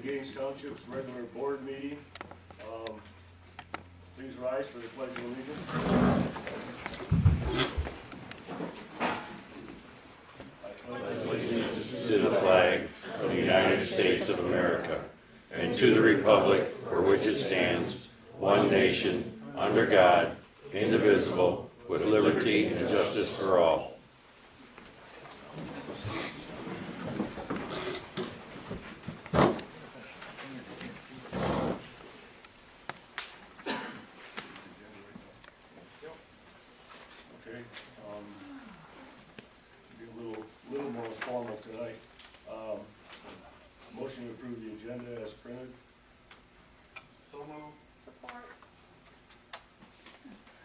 Gaines Township's regular board meeting. Please rise for the pledge of allegiance. Allegiance to the flag of the United States of America and to the republic for which it stands, one nation, under God, indivisible, with liberty and justice for all. Be a little more formal tonight. Motion to approve the agenda as printed. So moved. Support.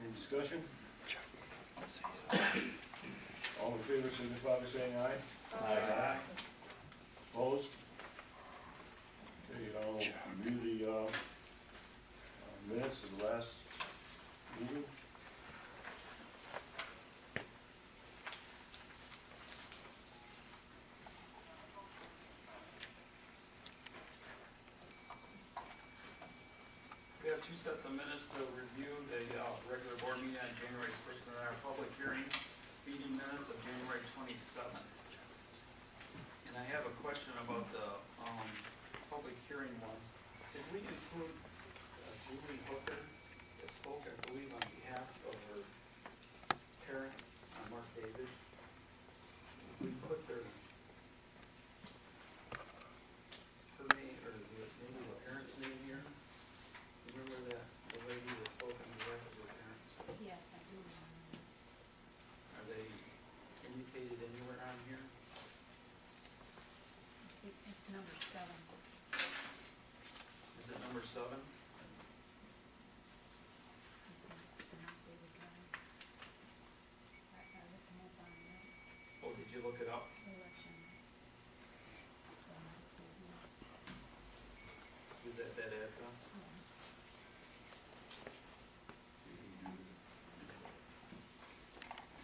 Any discussion? All in favor signify by saying aye. Aye. Opposed? Okay, I'll review the minutes of the last meeting. We have two sets of minutes to review: the regular board meeting on January 6th and our public hearing meeting minutes of January 27th. And I have a question about the public hearing ones. Did we include Julie Hooker that spoke, I believe, on behalf of her parents, Mark David? We put her name, or maybe the parents' name here? Remember that, the lady that spoke on behalf of her parents? Yes, I do remember. Are they indicated anywhere on here? It's number 7. Is it number 7? I looked them up on the Oh, did you look it up? election. Is that address?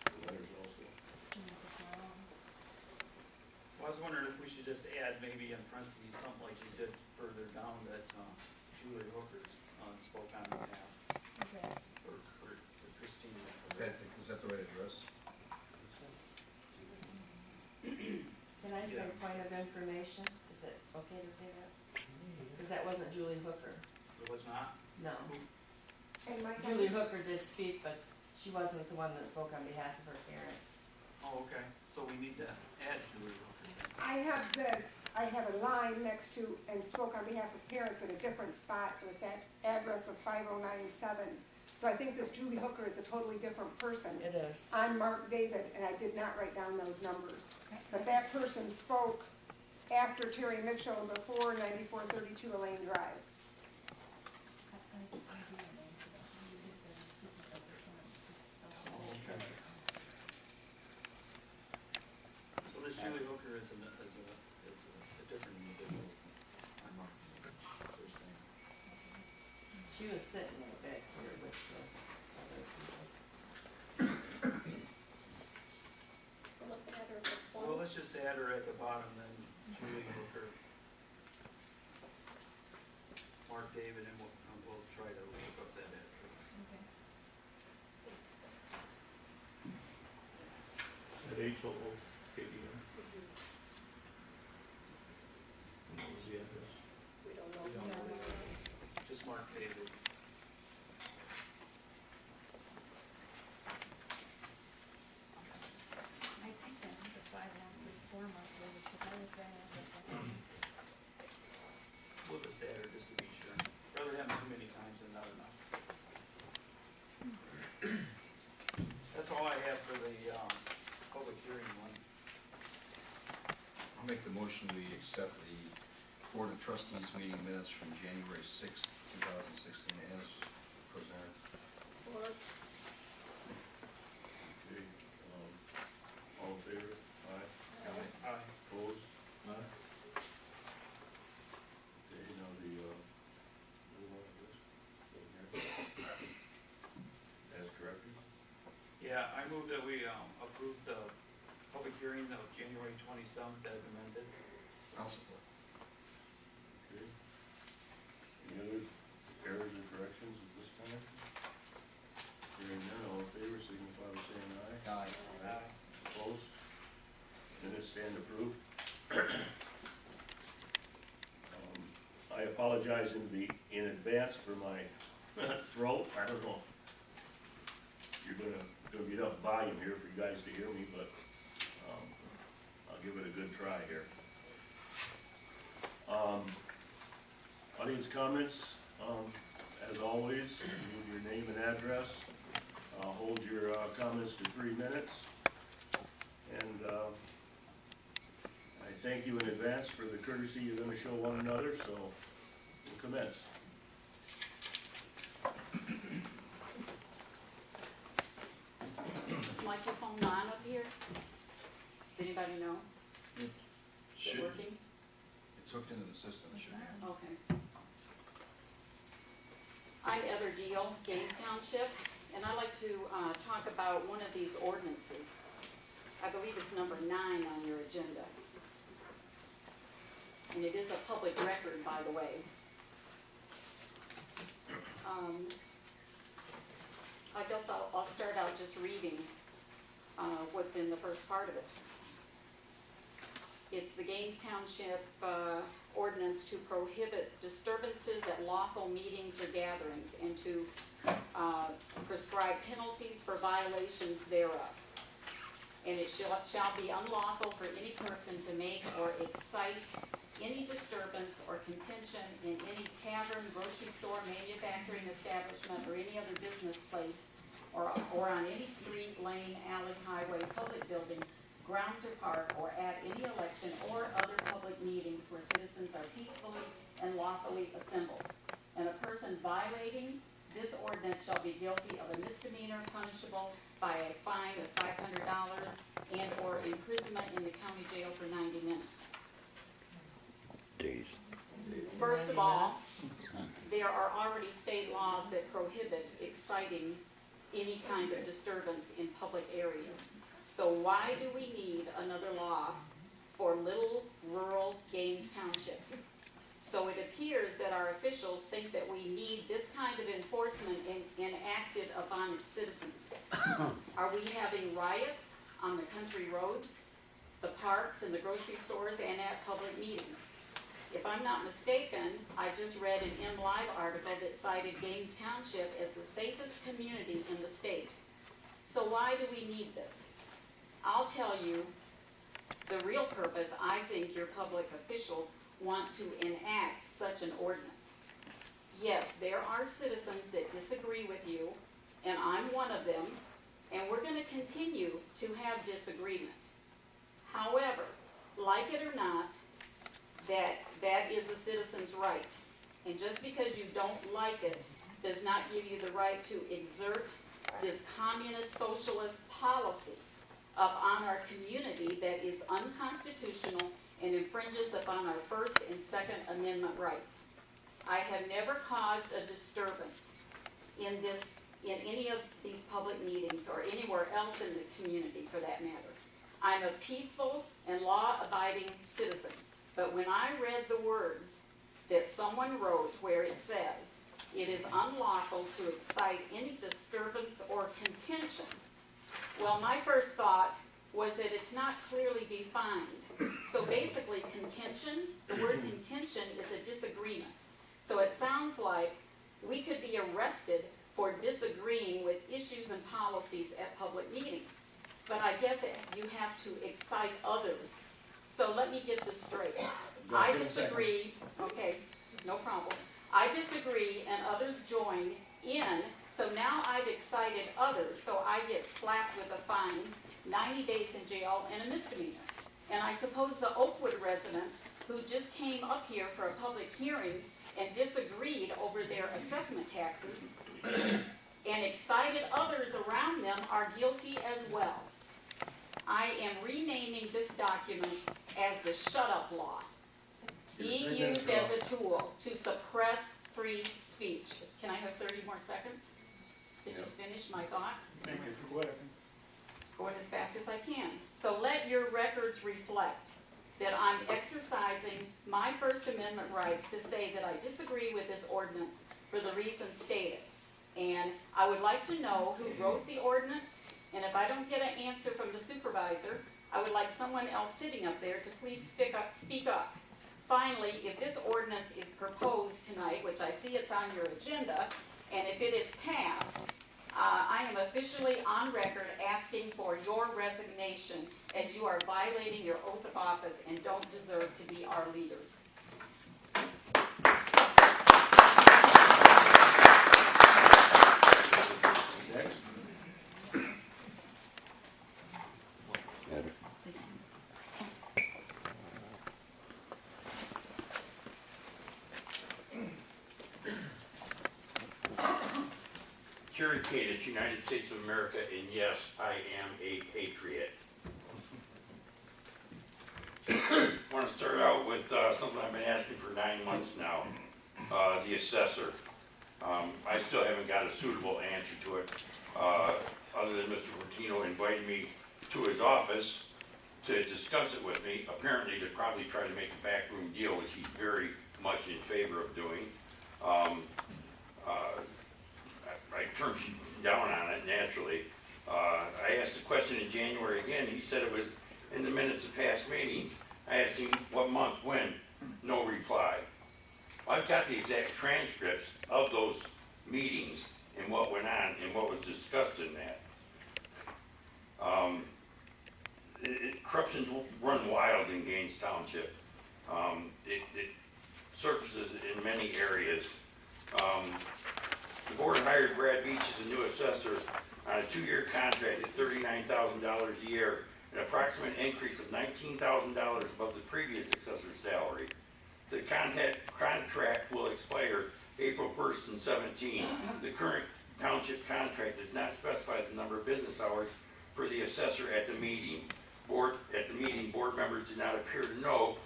The letters also. Well, I was wondering if we should just add maybe in parentheses something like you did further down that Julie Hooker's spoke on behalf Okay. for Christine. Is that the right address? Can I say Yeah. point of information? Is it okay to say that? Because that wasn't Julie Hooker. It was not? No. And my Julie Hooker did speak, but she wasn't the one that spoke on behalf of her parents. Oh, okay. So we need to add Julie Hooker. I have a line next to, and spoke on behalf of parents at a different spot with that address of 5097. So I think this Julie Hooker is a totally different person. It is. I'm Mark David, and I did not write down those numbers. But that person spoke after Terry Mitchell before 9432 Elaine Drive. Oh, okay. So this Julie Hooker is a different individual. I'm not, they're saying. She was sitting in the back here with the other people. So let's add her at Well, let's just add her at the bottom then, Julie Hooker, Mark David, and we'll try to look up that address. Okay. At HOO, KDM. What was the address? We don't know. We don't know. Just Mark David. I think that number 5134 must be, because I was there at the We'll just add her just to be sure. Rather have too many times than not enough. That's all I have for the public hearing one. I'll make the motion we accept the Board of Trustees meeting minutes from January 6th, 2016 as presented. Okay, all in favor? Aye. Aye. Opposed? None? Okay, now the, other one of this, as corrected. Yeah, I move that we approve the public hearing of January 27th as amended. I'll support. Okay, apologize in advance for my throat. I don't know. You're gonna get enough volume here for you guys to hear me, but, I'll give it a good try here. Audience comments, as always, leave your name and address. Hold your comments to 3 minutes. And I thank you in advance for the courtesy you're going to show one another, so we'll commence. Is microphone on up here? Does anybody know? Is it Should, working? it's hooked into the system, it should be. Okay. I'm Heather Deal, Gaines Township, and I'd like to talk about one of these ordinances. I believe it's number 9 on your agenda. And it is a public record, by the way. I guess I'll start out just reading what's in the first part of it. It's the Gaines Township ordinance to prohibit disturbances at lawful meetings or gatherings and to prescribe penalties for violations thereof. And it shall be unlawful for any person to make or excite any disturbance or contention in any tavern, grocery store, manufacturing establishment, or any other business place, or on any street, lane, alley, highway, public building, grounds or park, or at any election or other public meetings where citizens are peacefully and lawfully assembled. And a person violating this ordinance shall be guilty of a misdemeanor punishable by a fine of $500 and or imprisonment in the county jail for 90 minutes. Days. First of all, there are already state laws that prohibit exciting any kind of disturbance in public areas. So why do we need another law for little rural Gaines Township? So it appears that our officials think that we need this kind of enforcement enacted upon its citizens. Are we having riots on the country roads, the parks, and the grocery stores, and at public meetings? If I'm not mistaken, I just read an MLive article that cited Gaines Township as the safest community in the state. So why do we need this? I'll tell you the real purpose. I think your public officials want to enact such an ordinance. Yes, there are citizens that disagree with you, and I'm one of them, and we're going to continue to have disagreement. However, like it or not, that is a citizen's right. And just because you don't like it does not give you the right to exert this communist socialist policy upon our community that is unconstitutional and infringes upon our First and Second Amendment rights. I have never caused a disturbance in any of these public meetings or anywhere else in the community for that matter. I'm a peaceful and law-abiding citizen. But when I read the words that someone wrote where it says, it is unlawful to excite any disturbance or contention, well, my first thought was that it's not clearly defined. So basically contention, the word contention is a disagreement. So it sounds like we could be arrested for disagreeing with issues and policies at public meetings. But I guess you have to excite others. So let me get this straight. I disagree, okay, no problem. I disagree and others join in, so now I've excited others, so I get slapped with a fine, 90 days in jail, and a misdemeanor. And I suppose the Oakwood residents who just came up here for a public hearing and disagreed over their assessment taxes and excited others around them are guilty as well. I am renaming this document as the Shut Up Law, being used as a tool to suppress free speech. Can I have 30 more seconds to just finish my thought? Going as fast as I can. So let your records reflect that I'm exercising my First Amendment rights to say that I disagree with this ordinance for the reasons stated. And I would like to know who wrote the ordinance, and if I don't get an answer from the supervisor, I would like someone else sitting up there to please speak up. Finally, if this ordinance is proposed tonight, which I see it's on your agenda, and if it is passed, I am officially on record asking for your resignation, as you are violating your oath of office and don't deserve to be our leaders. Next. Jerry Cadich, United States of America, and yes, I am a patriot. I want to start out with something I've been asking for 9 months now, the assessor. I still haven't got a suitable answer to it, other than Mr. Fortino invited me to his office to discuss it with me, apparently to probably try to make a backroom deal, which he's very much in favor of doing. I turned down on it naturally. I asked the question in January again. He said it was in the minutes of past meetings. I asked him what month, when. No reply. I've got the exact transcripts of those meetings and what went on and what was discussed in that. Corruption's run wild in Gaines Township. It surfaces in many areas. The board hired Brad Beach as a new assessor on a 2-year contract at $39,000 a year, an approximate increase of $19,000 above the previous assessor's salary. The contract will expire April 1st and 17. The current township contract does not specify the number of business hours for the assessor at the meeting. Board members did not appear to know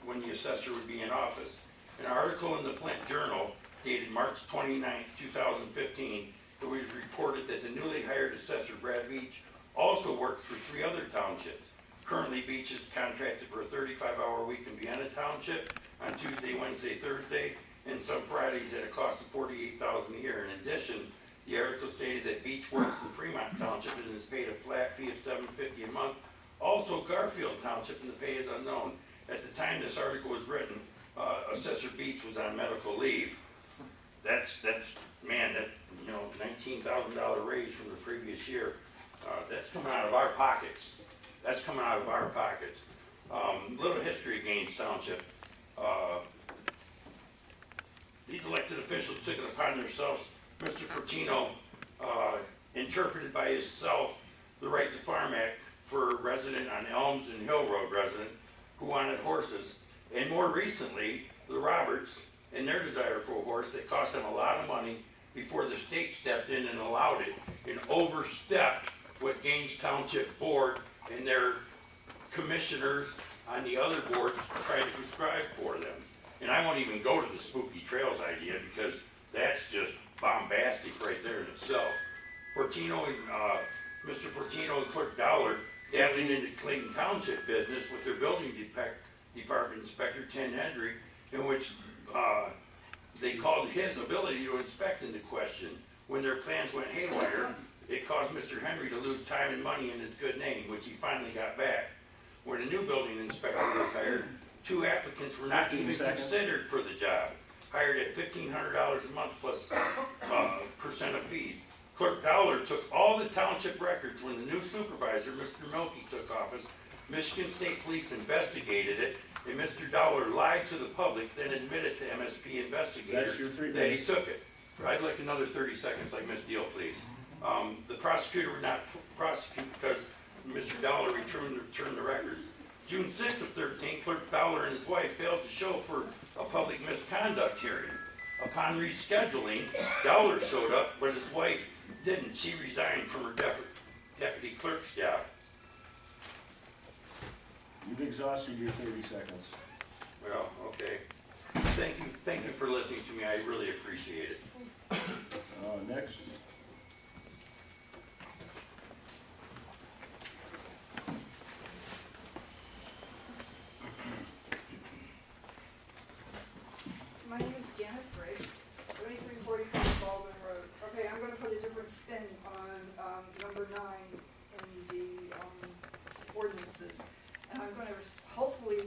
when the assessor would be in office. An article in the Flint Journal dated March 29, 2015, it was reported that the newly hired assessor, Brad Beach, also works for 3 other townships. Currently, Beach is contracted for a 35-hour week in Vienna Township on Tuesday, Wednesday, Thursday, and some Fridays at a cost of $48,000 a year. In addition, the article stated that Beach works in Fremont Township and is paid a flat fee of $750 a month. Also, Garfield Township, and the pay is unknown. At the time this article was written, Assessor Beach was on medical leave. That's man, that $19,000 raise from the previous year. That's coming out of our pockets. That's coming out of our pockets. Little history of Gaines Township. These elected officials took it upon themselves. Mr. Fortino interpreted by himself the Right to Farm Act for a resident on Elms and Hill Road resident who wanted horses. And more recently, the Roberts and their desire for a horse that cost them a lot of money before the state stepped in and allowed it and overstepped what Gaines Township Board and their commissioners on the other boards tried to prescribe for them. And I won't even go to the Spooky Trails idea because that's just bombastic right there in itself. Fortino and Mr. Fortino and Clerk Dollar dabbling into Clayton Township business with their building department inspector, Ken Hendry, in which they called his ability to inspect into question. When their plans went haywire, it caused Mr. Henry to lose time and money in his good name, which he finally got back. When a new building inspector was hired, 2 applicants were not even considered for the job, hired at $1,500 a month plus percent of fees. Clerk Dollar took all the township records when the new supervisor, Mr. Milkey, took office. Michigan State Police investigated it, and Mr. Dollar lied to the public, then admitted to MSP investigators that he took it. I'd like another 30 seconds like Ms. Deal, please. The prosecutor would not prosecute because Mr. Dollar returned the records. June 6th of 13, Clerk Dollar and his wife failed to show for a public misconduct hearing. Upon rescheduling, Dollar showed up, but his wife didn't. She resigned from her deputy clerk's job. You've exhausted your 30 seconds. Well, okay. Thank you for listening to me. I really appreciate it. Next. My name is Janet Briggs, 2345 Baldwin Road. Okay, I'm going to put a different spin on number 9 in the ordinances. And I'm going to hopefully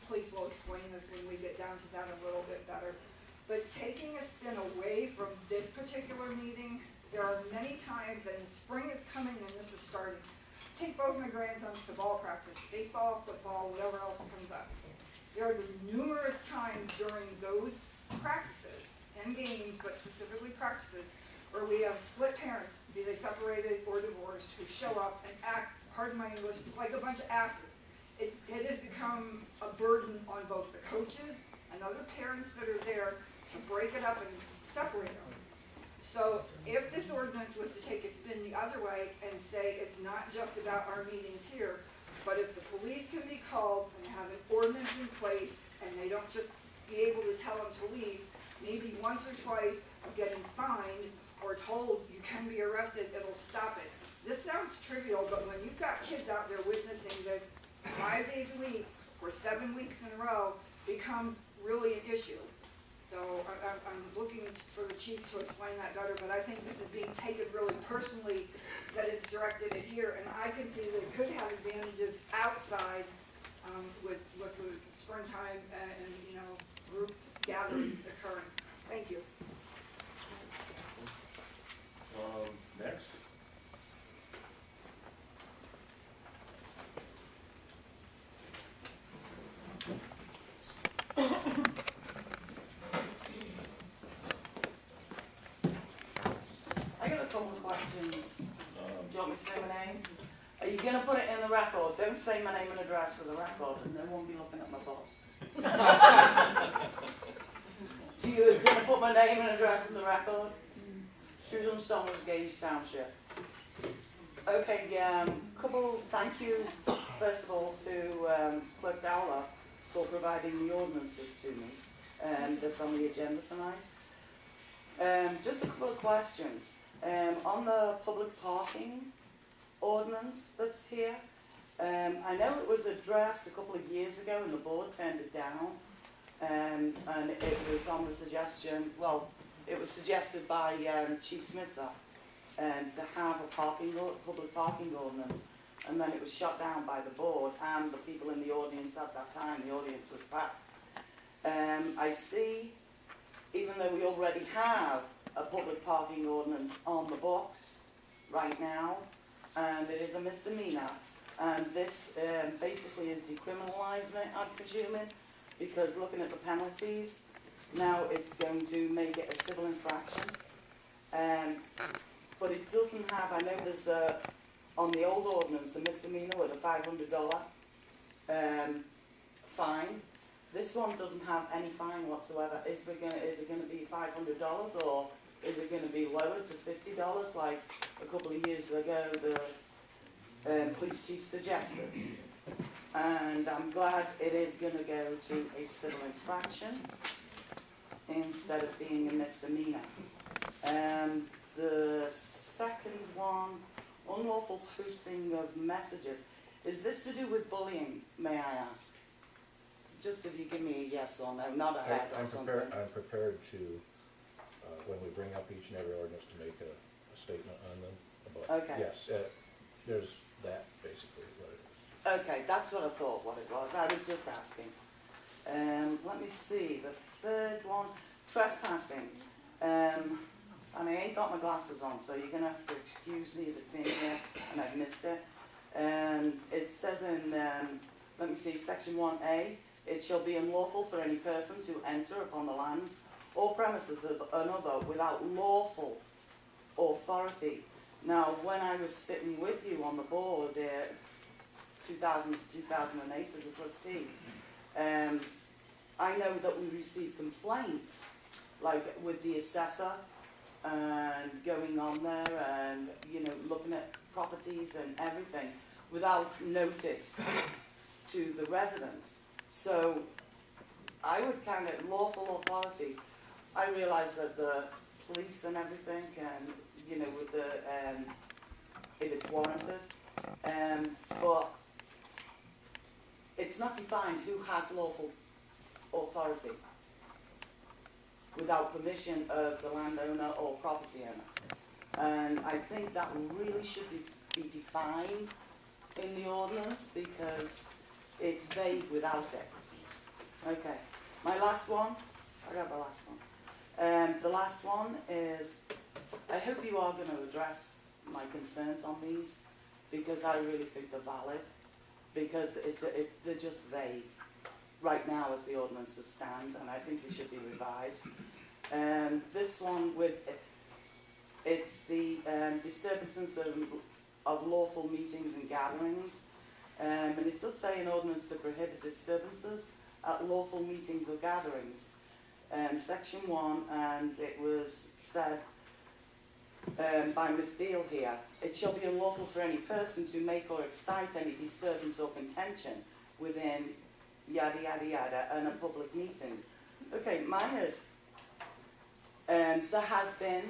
police will explain this when we get down to that a little bit better. But taking a spin away from this particular meeting, there are many times, and spring is coming and this is starting. Take both my grandsons to ball practice, baseball, football, whatever else comes up. There have been numerous times during those practices and games, but specifically practices, where we have split parents, be they separated or divorced, who show up and act, pardon my English, like a bunch of asses. It has become a burden on both the coaches and other parents that are there to break it up and separate them. So if this ordinance was to take a spin the other way and say it's not just about our meetings here, but if the police can be called and have an ordinance in place and they don't just be able to tell them to leave, maybe once or twice of getting fined or told you can be arrested, it'll stop it. This sounds trivial, but when you've got kids out there witnessing this 5 days a week for 7 weeks in a row, becomes really an issue. So I'm looking for the chief to explain that better, but I think this is being taken really personally, that it's directed at here, and I can see that it could have advantages outside with the springtime and group gatherings occurring. Thank you. Next. I got a couple of questions. Do you want me to say my name? Are you going to put it in the record? Don't say my name and address for the record, and they won't be looking at my boss. Do you going to put my name and address in the record? Susan Summers, Gage Township. Okay, thank you, first of all, to Clerk Dowler for providing the ordinances to me that's on the agenda tonight. Just a couple of questions. On the public parking ordinance that's here, I know it was addressed a couple of years ago and the board turned it down, and it was on the suggestion, well, it was suggested by Chief Smitzer to have a public parking ordinance, and then it was shut down by the board and the people in the audience at that time. The audience was packed. I see, even though we already have a public parking ordinance on the books right now, and it is a misdemeanor, and this basically is decriminalising it, I'm presuming, because looking at the penalties, now it's going to make it a civil infraction. But it doesn't have, I know there's on the old ordinance a misdemeanor with a $500 fine. This one doesn't have any fine whatsoever. Is it going to be $500, or is it going to be lowered to $50 like a couple of years ago the police chief suggested? And I'm glad it is going to go to a civil infraction instead of being a misdemeanor. The second one, unlawful posting of messages. Is this to do with bullying, may I ask? Just if you give me a yes or no, not a head or something. I'm prepared to, when we bring up each and every ordinance, to make a statement on them. About, okay. Yes, there's that basically what it is. Okay, that's what I thought what it was. I was just asking. Let me see, the third one, trespassing. And I ain't got my glasses on, so you're going to have to excuse me if it's in here and I've missed it. It says in, let me see, section 1A, it shall be unlawful for any person to enter upon the lands or premises of another without lawful authority. Now, when I was sitting with you on the board, 2000 to 2008 as a trustee, I know that we received complaints, like with the assessor, and going on there and, looking at properties and everything without notice to the residents. So I would kind of, lawful authority, I realise that the police and everything can, with the, if it's warranted, but it's not defined who has lawful authority without permission of the landowner or property owner. And I think that really should be defined in the ordinance because it's vague without it. Okay, my last one, I got the last one. The last one is, I hope you are going to address my concerns on these, because I really think they're valid, because they're just vague right now as the ordinances stand, and I think they should be revised. This one it's the disturbances of lawful meetings and gatherings, and it does say an ordinance to prohibit disturbances at lawful meetings or gatherings. Section 1, and it was said by Ms. Deal here, it shall be unlawful for any person to make or excite any disturbance or contention within yada yada yada and at public meetings. Okay, mine is, there has been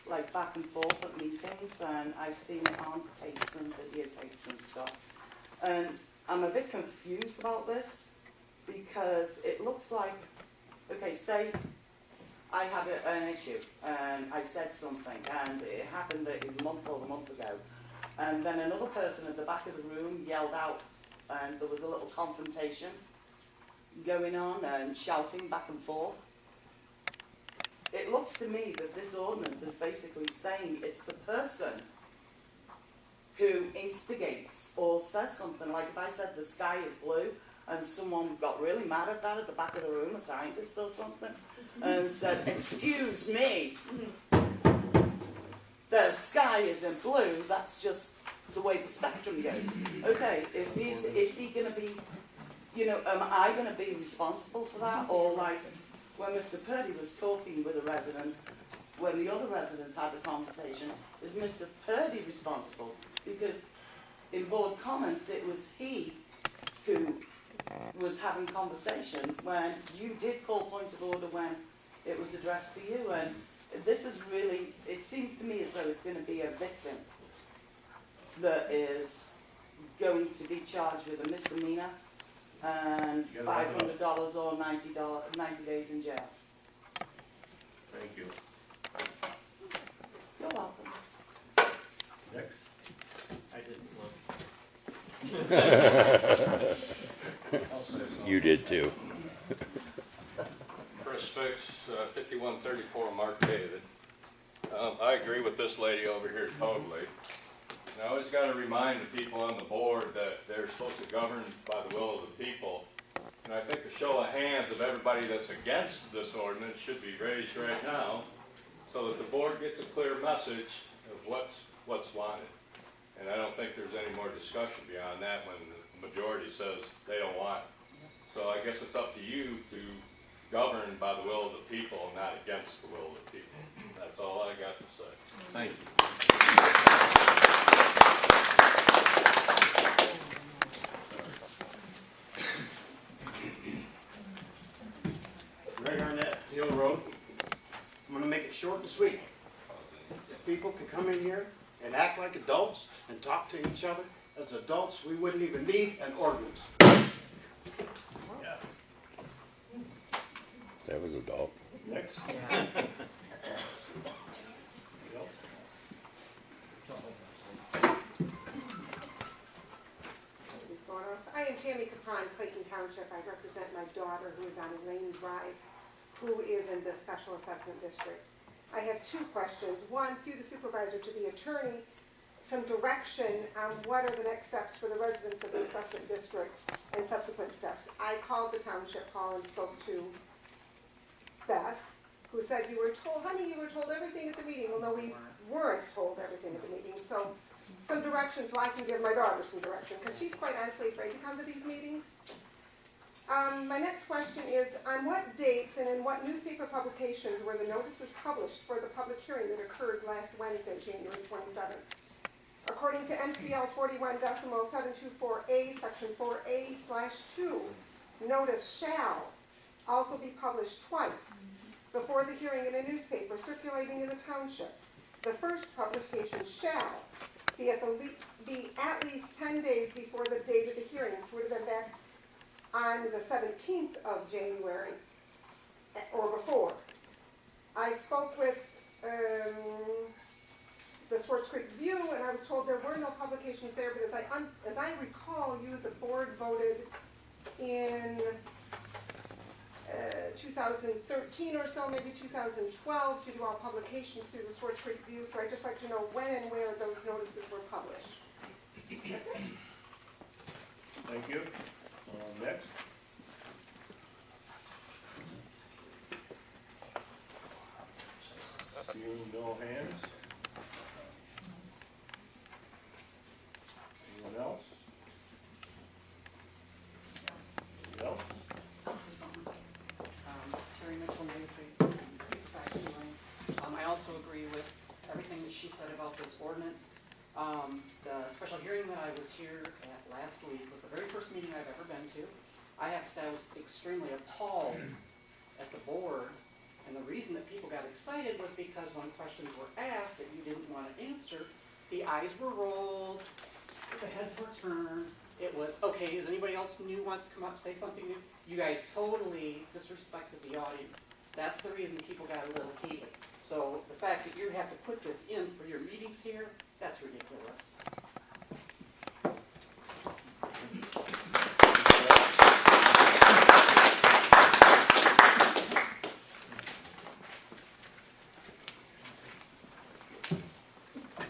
like back and forth at meetings, and I've seen it on tapes and videotapes and stuff, and I'm a bit confused about this, because it looks like, okay, say I had an issue and I said something and it happened a month or a month ago, and then another person at the back of the room yelled out and there was a little confrontation going on and shouting back and forth. It looks to me that this ordinance is basically saying it's the person who instigates or says something, like if I said the sky is blue and someone got really mad at that at the back of the room, a scientist or something, and said, excuse me, the sky isn't blue, that's just the way the spectrum goes. Okay, is he going to be, am I going to be responsible for that? Or like when Mr. Purdy was talking with a resident, when the other resident had a conversation, is Mr. Purdy responsible? Because in board comments, it was he who was having conversation when you did call point of order when it was addressed to you, and this is really, it seems to me as though it's going to be a victim that is going to be charged with a misdemeanor and $500 or 90 days in jail. Thank you. You're welcome. Next. I didn't look. You did too. Chris Fix, 5134 Mark David. I agree with this lady over here totally. And I always got to remind the people on the board that they're supposed to govern by the will of the people. And I think a show of hands of everybody that's against this ordinance should be raised right now, so that the board gets a clear message of what's wanted. And I don't think there's any more discussion beyond that when the majority says they don't want it. So I guess it's up to you to govern by the will of the people, not against the will of the people. That's all I got to say. Thank you. Greg Arnett, Hill Road. I'm going to make it short and sweet. If people can come in here and act like adults and talk to each other as adults, we wouldn't even need an ordinance. That was a dog. Next. I am Tammy Capron, Clayton Township. I represent my daughter who is on Lane Drive, who is in the Special Assessment District. I have two questions. One, through the supervisor to the attorney, some direction on what are the next steps for the residents of the assessment district and subsequent steps. I called the township hall and spoke to Beth, who said, you were told, honey, you were told everything at the meeting. Well, no, we weren't told everything at the meeting. So some direction so I can give my daughter some direction, because she's quite honestly afraid to come to these meetings. My next question is, on what dates and in what newspaper publications were the notices published for the public hearing that occurred last Wednesday, January 27th? According to MCL 41.724A, Section 4A/2, notice shall also be published twice before the hearing in a newspaper circulating in the township. The first publication shall be at least 10 days before the date of the hearing, which would have been back on the 17th of January or before. I spoke with the Swartz Creek View, and I was told there were no publications there, but as I recall, you as a board voted in 2013 or so, maybe 2012, to do all publications through the Swartz Creek View. So I'd just like to know when and where those notices were published. That's it. Thank you. Next. Seeing no hands. Anyone else? Anyone else? I'll say something. Terry Mitchell, Native Creek Factory Lane. I also agree with everything that she said about this ordinance. The special hearing that I was here at last week was the very first meeting I've ever been to. I have to say I was extremely appalled at the board, and the reason that people got excited was because when questions were asked that you didn't want to answer, the eyes were rolled, the heads were turned. It was, okay, is anybody else new wants to come up, say something new? You guys totally disrespected the audience. That's the reason people got a little heated. So the fact that you have to put this in for your meetings here, that's ridiculous.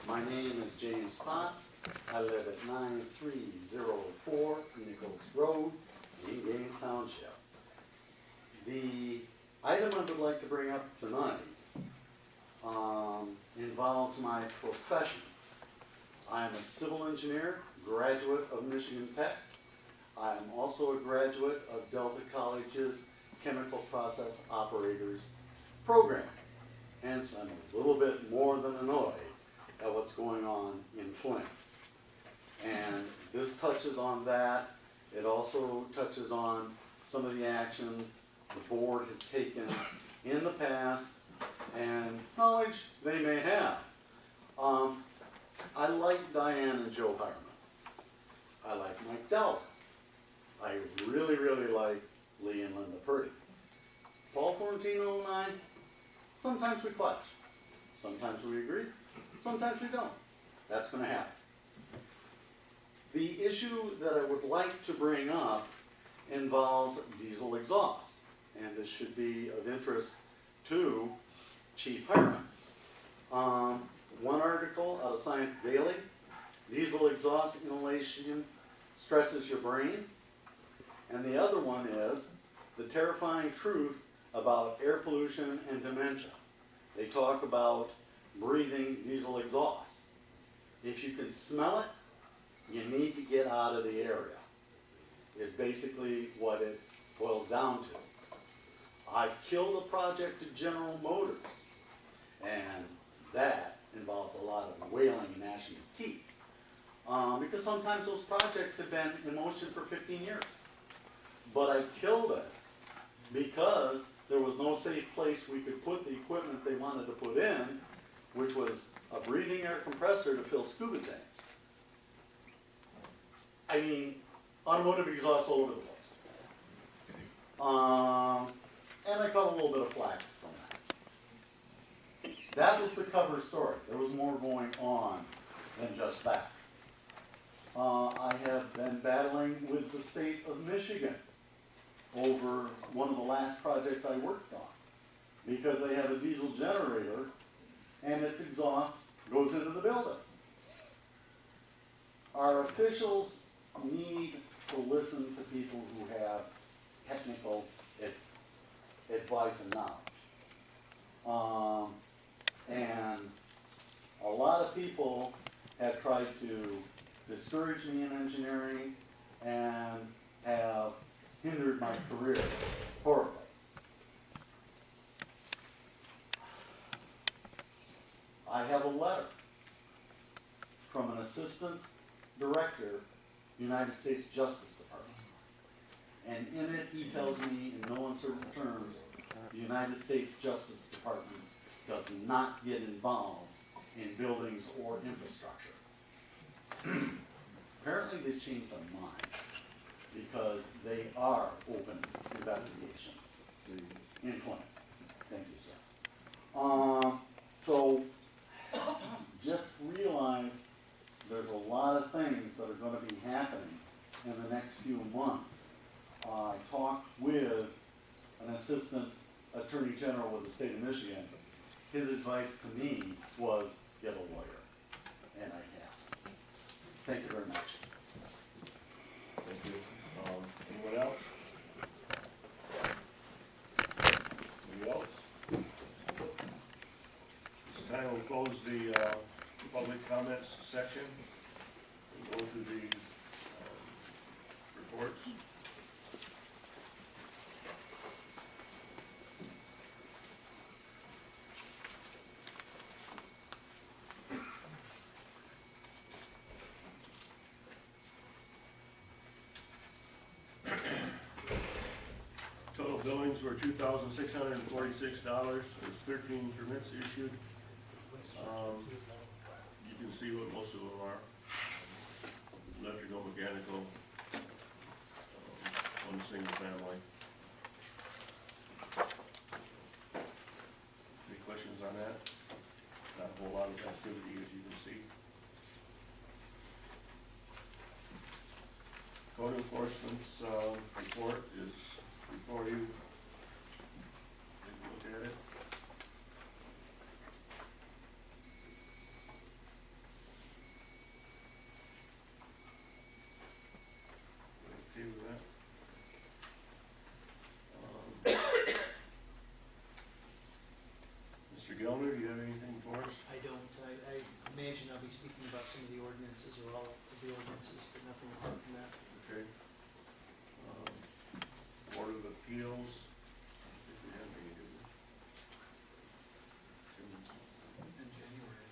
My name is James Potts. I live at 9304 Nichols Road in Gaines Township. The item I would like to bring up tonight involves my profession. I am a civil engineer, graduate of Michigan Tech. I am also a graduate of Delta College's Chemical Process Operators program. Hence, I'm a little bit more than annoyed at what's going on in Flint. And this touches on that. It also touches on some of the actions the board has taken in the past and knowledge they may have. I like Diane and Joe Harmon. I like Mike Dowler. I really, really like Lee and Linda Purdy. Paul Florentino and I, sometimes we clash. Sometimes we agree. Sometimes we don't. That's going to happen. The issue that I would like to bring up involves diesel exhaust, and this should be of interest to Chief Harmon. One article out of Science Daily, diesel exhaust inhalation stresses your brain, and the other one is the terrifying truth about air pollution and dementia. They talk about breathing diesel exhaust. If you can smell it, you need to get out of the area, is basically what it boils down to. I killed a project at General Motors, and that involves a lot of wailing and gnashing of teeth. Because sometimes those projects have been in motion for 15 years. But I killed it because there was no safe place we could put the equipment they wanted to put in, which was a breathing air compressor to fill scuba tanks. I mean, automotive exhaust all over the place. And I got a little bit of flack from that. That was the cover story. There was more going on than just that. I have been battling with the state of Michigan over one of the last projects I worked on, because they have a diesel generator and its exhaust goes into the building. Our officials need to listen to people who have technical advice and knowledge. And a lot of people have tried to discourage me in engineering and have hindered my career horribly. I have a letter from an assistant director, United States Justice Department. And in it, he tells me in no uncertain terms, the United States Justice Department does not get involved in buildings or infrastructure. Apparently they changed their mind, because they are open investigations in Flint. Thank you, sir. So just realize there's a lot of things that are going to be happening in the next few months. I talked with an assistant Attorney General of the state of Michigan, his advice to me was get a lawyer, and I have. Thank you very much. Thank you. Anyone else? Anybody else? This time we'll close the public comments section and go to the reports. Total billings were $2,646. There's 13 permits issued. You can see what most of them are. Electrical, mechanical, one single family. Any questions on that? Not a whole lot of activity, as you can see. Code enforcement's report is before you. Take a look at it. Okay with that? Mr. Gilmer, do you have anything for us? I don't. I imagine I'll be speaking about some of the ordinances or all of the ordinances, but nothing apart from that. Okay. Board of Appeals. I think we have any, did we? In January.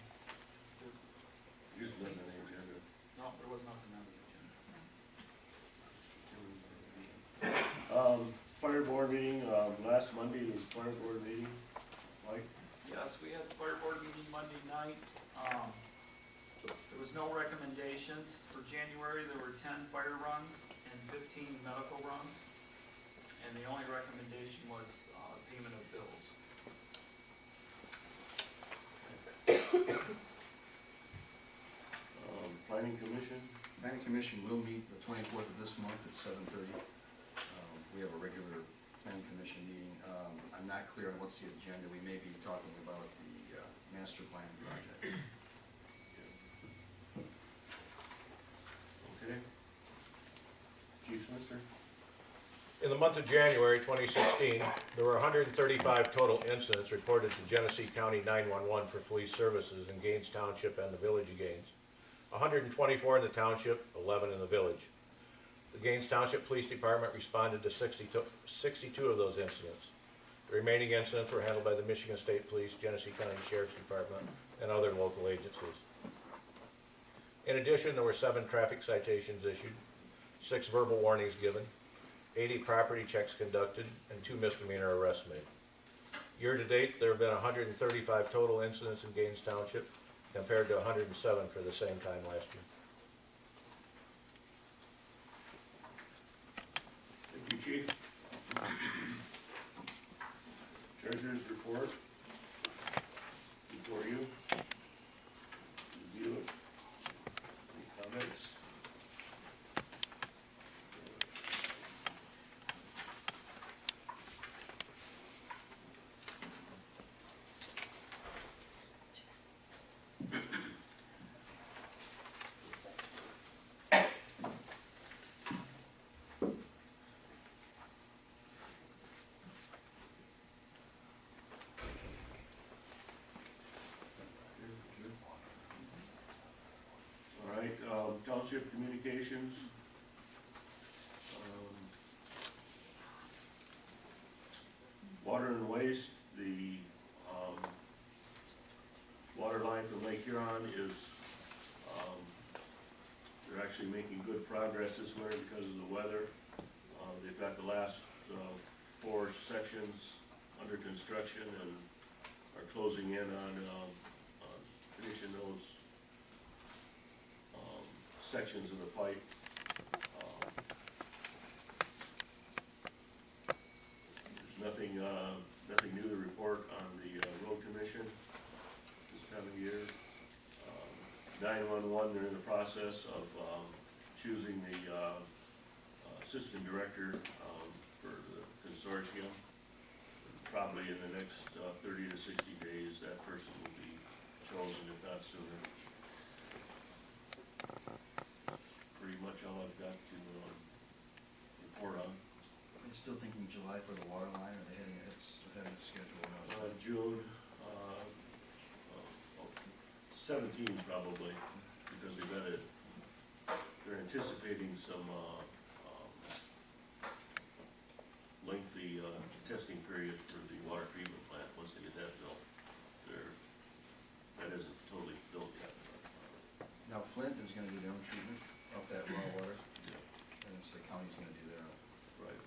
Usually nothing on the agenda. No, there was nothing on the agenda. Fire board meeting, last Monday was fire board meeting. Mike? Yes, we had the fire board meeting Monday night. There was no recommendations. For January, there were 10 fire runs and 15 medical runs. And the only recommendation was payment of bills. Planning Commission? Planning Commission will meet the 24th of this month at 7:30. We have a regular Planning Commission meeting. I'm not clear on what's the agenda. We may be talking about the master plan project. Okay. Chief Switzer? In the month of January 2016, there were 135 total incidents reported to Genesee County 911 for police services in Gaines Township and the Village of Gaines. 124 in the township, 11 in the village. The Gaines Township Police Department responded to 62 of those incidents. The remaining incidents were handled by the Michigan State Police, Genesee County Sheriff's Department, and other local agencies. In addition, there were 7 traffic citations issued, 6 verbal warnings given, 80 property checks conducted, and 2 misdemeanor arrests made. Year to date, there have been 135 total incidents in Gaines Township, compared to 107 for the same time last year. Thank you, Chief. Treasurer's report. Before you. Review it. Any comments? All right, Township Communications. Water and Waste, the water line from Lake Huron is, they're actually making good progress this winter because of the weather. They've got the last 4 sections under construction and are closing in on finishing those sections of the pipe. There's nothing new to report on the road commission this time of year. 911, they're in the process of choosing the assistant director for the consortium. The probably in the next 30 to 60 days, that person will be chosen, if not sooner. Pretty much all I've got to report on. Are you still thinking July for the water line, or are they heading ahead of schedule now? June 17 probably, because they're anticipating some lengthy testing period for the water treatment plant. Once they get that built, that isn't totally built yet. Now Flint is gonna do their own treatment of that raw water, and it's the county's gonna do their own. Right.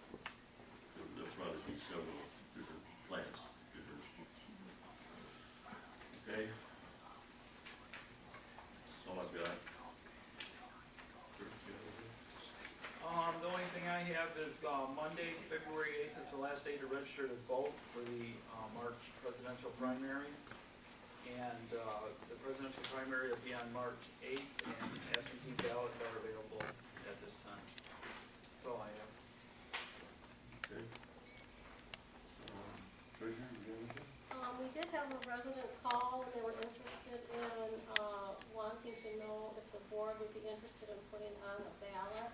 There'll probably be several different plants. Okay. That's all I've got. The only thing I have is Monday, February 8th is the last day to register to vote for the March presidential primary. And the presidential primary will be on March 8th, and absentee ballots are available at this time. That's all I have. Okay. Treasurer, you got anything? We did have a resident call, and they were interested in wanting to know if the board would be interested in putting on a ballot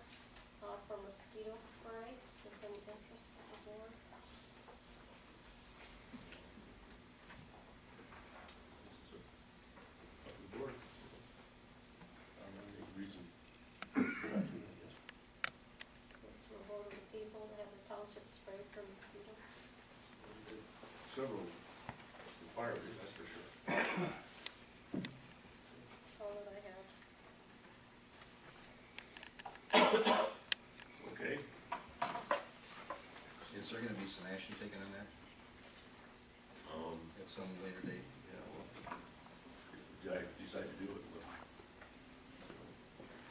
for mosquito spray. Is there any interest from the board? The board. Any reason not to, I guess. To a vote of the people to have the township sprayed for mosquitoes? Several requirements, that's for sure. That's all that I have. Okay. Is there gonna be some action taken on that at some later date? Yeah, well, if the guy decide to do it,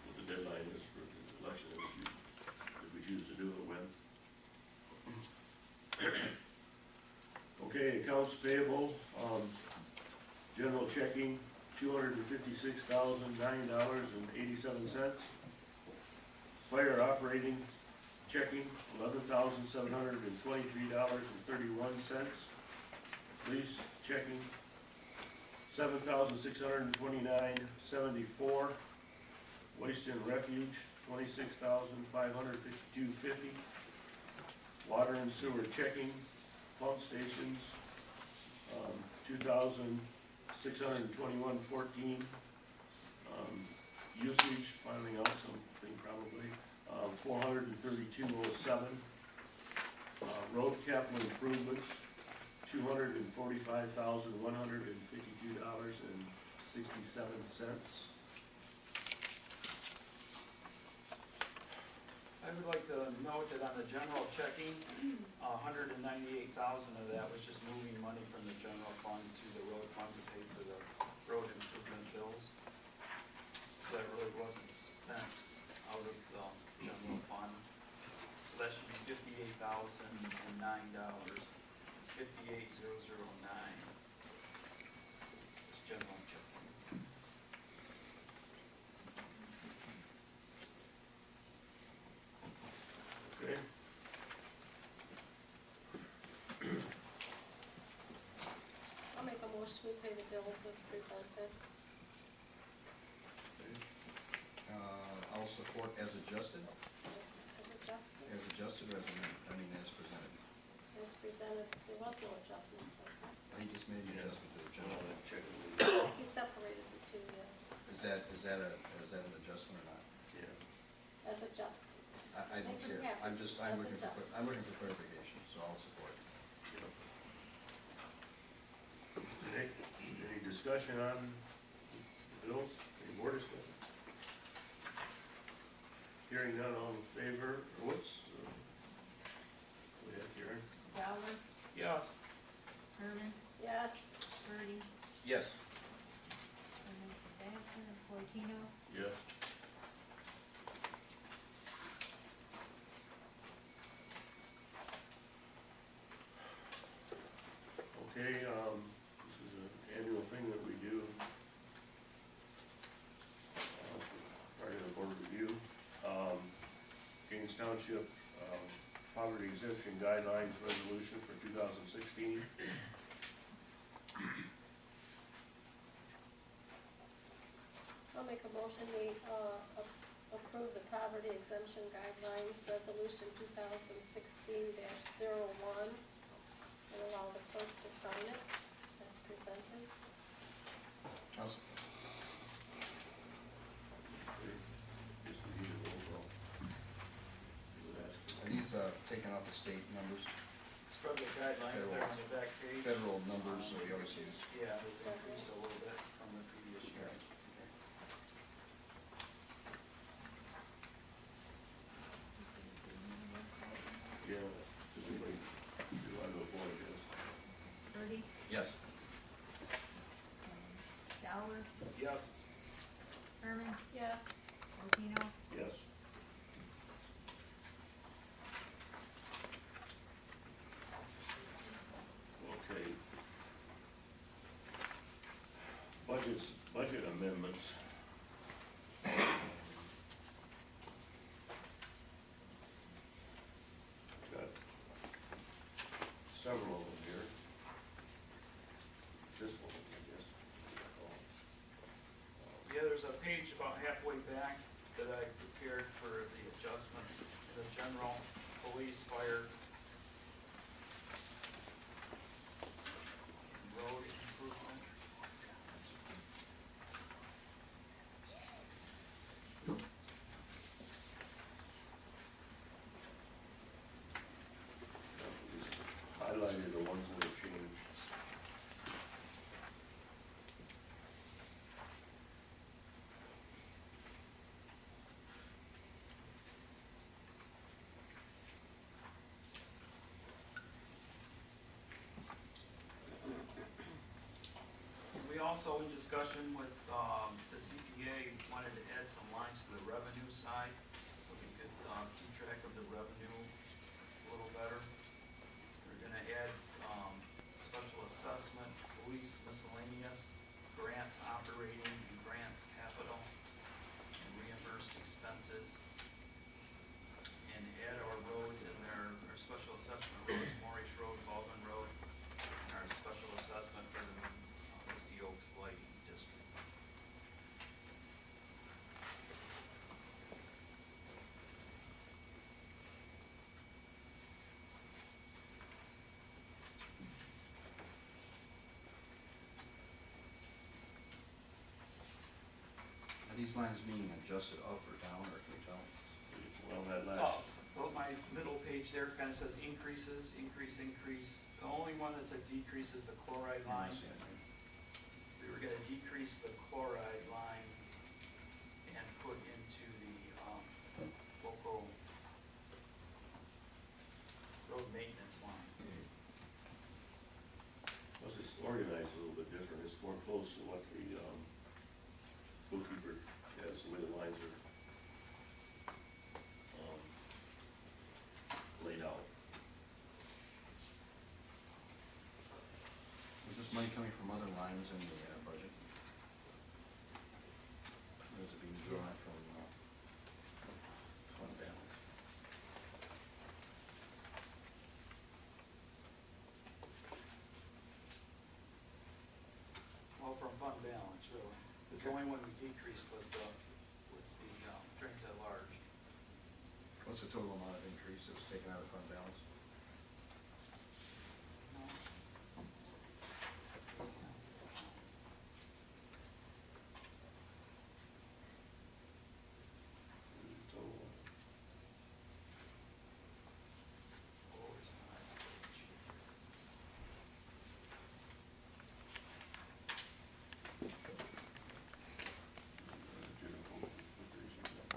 what the deadline is for the election, if we choose to do it, when. Okay, accounts payable, general checking, $256,009.87. Fire operating checking, $11,723.31. Police checking, $7,629.74. Waste and refuge, $26,552.50. Water and sewer checking, pump stations, $2,621.14. Usage, finding out something probably, $432.07. Road capital improvements, $245,152.67. I would like to note that on the general checking, 198,000 of that was just moving money from the general fund to the road fund to pay for the road improvement bills. So that really wasn't spent out of the general fund. So that should be $58,009. It's 58,009. It's general checking. Okay. I'll make a motion to pay the bills as presented. I'll support as adjusted, As adjusted, as adjusted or as presented. as presented, there was no adjustments, was there? He just made the adjustment to the general. He separated the two, yes, Is that an adjustment or not? Yeah. as adjusted. I don't Make him care. happy. I'm looking for, As I'm looking for clarification, so I'll support. Any discussion on the bills? Any more discussion? Hearing none, all in favor, or what's, we have Karen? Fowler, Yes. Herman, Yes, Purdy, Yes. and then Batson and Fortino. Yes. Okay, this is an annual thing that we do. Part of the board review. Gaines Township Poverty Exemption Guidelines Resolution for 2016. make a motion, we, approve the poverty exemption guidelines, resolution 2016-01, and allow the clerk to sign it as presented. I'll s- Just need a roll call. You would ask. Are these taken off the state numbers, It's from the guidelines there on the back page. federal numbers that we always use? Yeah, they've increased a little bit from the previous year. Yeah, just a place, do I go for it, yes? Birdie, Yes. Fowler, Yes. Herman, Yes. Martino, Yes. Okay. Budget amendments. Got several of them here. Just one, I guess. Yeah, there's a page about halfway back that I prepared for the adjustments in the general police, fire, road improvement. Highlighted the ones that have changed. We also, in discussion with, the CPA, wanted to add some lines to the revenue side, so we could, keep track of the revenue a little better. We're gonna add, special assessment, police miscellaneous, grants operating, and grants capital, and reimbursed expenses. And add our roads in there, our special assessment roads, Morris Road, Baldwin Road, and our special assessment for the Misty Oaks Lighting District. Are these lines being adjusted up or down, or can you tell? Well, that Oh, last, well, my middle page there kind of says increases, increase. The only one that's a decrease is the chloride I line. see it. We were gonna decrease the chloride line and put into the, local road maintenance line. plus it's organized a little bit different, it's more close to what the, bookkeeper has, the way the lines are, laid out. Is this money coming from other lines in the budget? Or is it being drawn from fund balance? Well, from fund balance, really. The only one we decreased was the drains at large. What's the total amount of increase that was taken out of fund balance? So,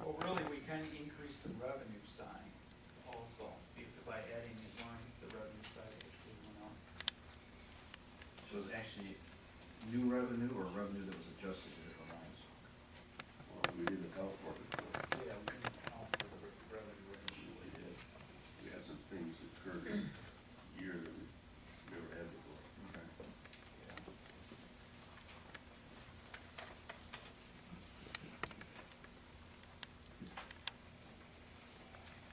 Well, really, we kind of increased the revenue side also, by adding these lines, the revenue side actually went up. So it's actually new revenue or revenue that was adjusted to different lines? well, we didn't account for it before. Yeah, we didn't account for the revenue range. We did. We had some things that occurred in the year that we never had before. Okay. Yeah.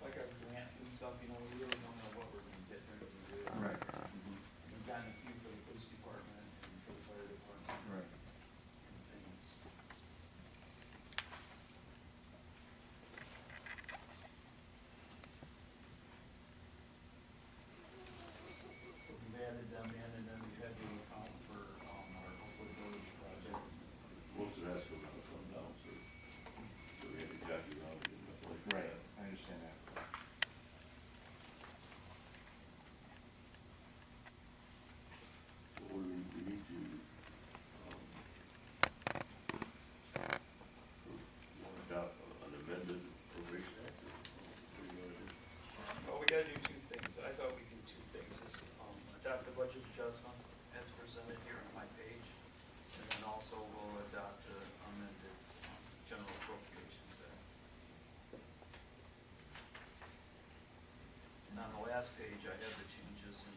Like our grants and stuff, we really don't know what we're gonna get during the year. Right. We've gotten a few for the police department and for the fire department Right. and things. adjustments as presented here on my page. And then also we'll adopt the amended general appropriations act. And on the last page, I have the changes in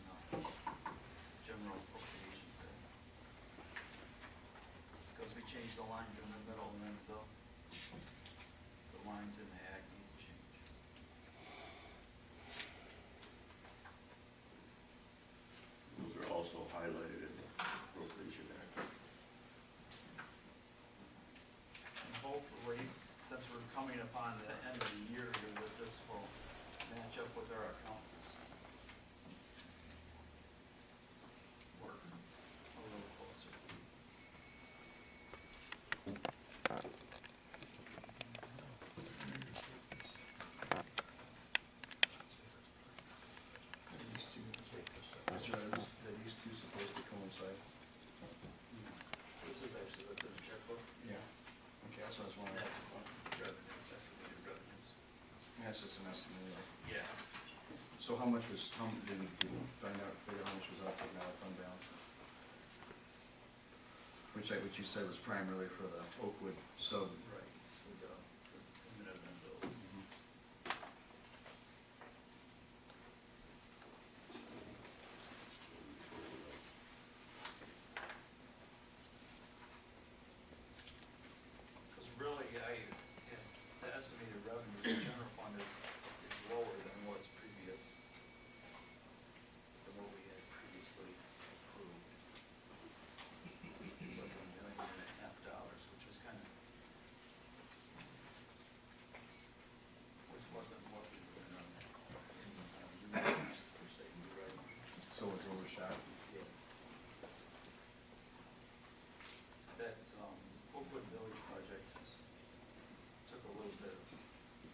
general appropriations act. Because we changed the lines in the middle and then the lines in the act need to change. Those are also highlighted in the appropriation act. And hopefully, since we're coming upon the end of the year here, that this will match up with our accountants. Work a little closer. Are these two supposed to coincide? This is actually what's in the checkbook. Yeah. Okay, that's what I was wondering. That's revenues, estimated revenues. That's just an estimate, anyway. Yeah. So how much was, did you find out, figure how much was out taken out of fund balance? Which you said was primarily for the Oakwood sub. Right, so the Minuteman bills. Because really, the estimated revenue in the general fund is lower than what's previous, than what we had previously approved. It's like $1.5 million, which was kind of, which wasn't what we were in, per se, you're right. So it's overshot. Yeah. That, Oakwood Village project took a little bit of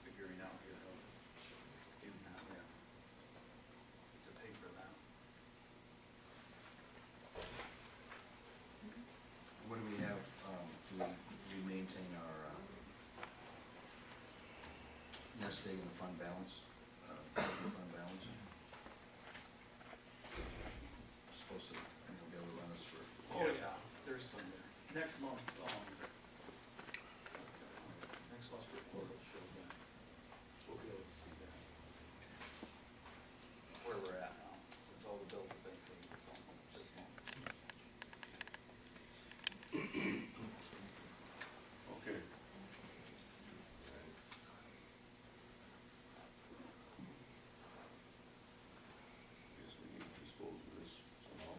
figuring out here, how to do that, yeah, to pay for that. What do we have, do we maintain our, nest egg in the fund balance, fund balance? Supposed to, be able to run us for. Oh, yeah, there's some there. Next month's, next month's report will show that. We'll be able to see that. Where we're at now, since all the bills have been paid, so this month. Okay. Guess we need to dispose of this somehow.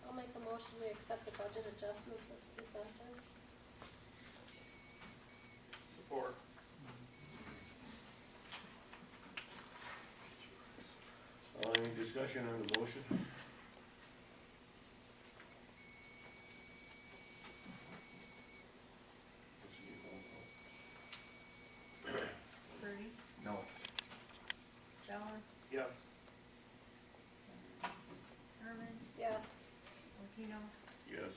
I'll make a motion to accept the budget adjustments as presented. Support. Any discussion on the motion? Purdy, No. Delmer, Yes. Herman, Yes. Martino, Yes.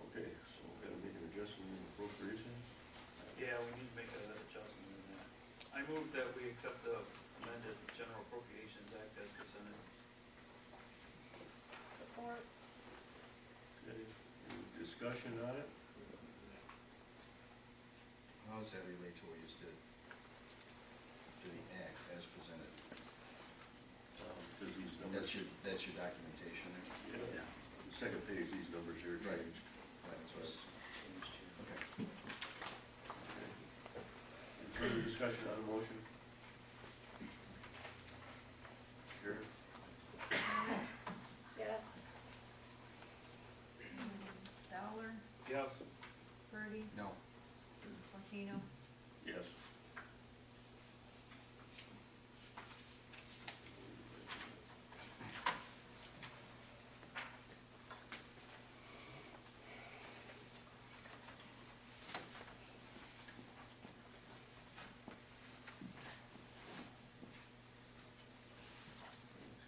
Okay, so we're gonna make an adjustment in appropriations. Yeah, we need to make an adjustment in that. I move that we accept the amended General Appropriations Act as presented. Support. Okay, any discussion on it? How does that relate to what you just did? To the act as presented? Because these numbers. That's your documentation there? Yeah, the second page, these numbers here Right. changed. Right, that's what I was, Changed here. okay. Okay. Any further discussion on the motion? Karen? Yes. Dollar, Yes. Purdy, No. Martino, Yes.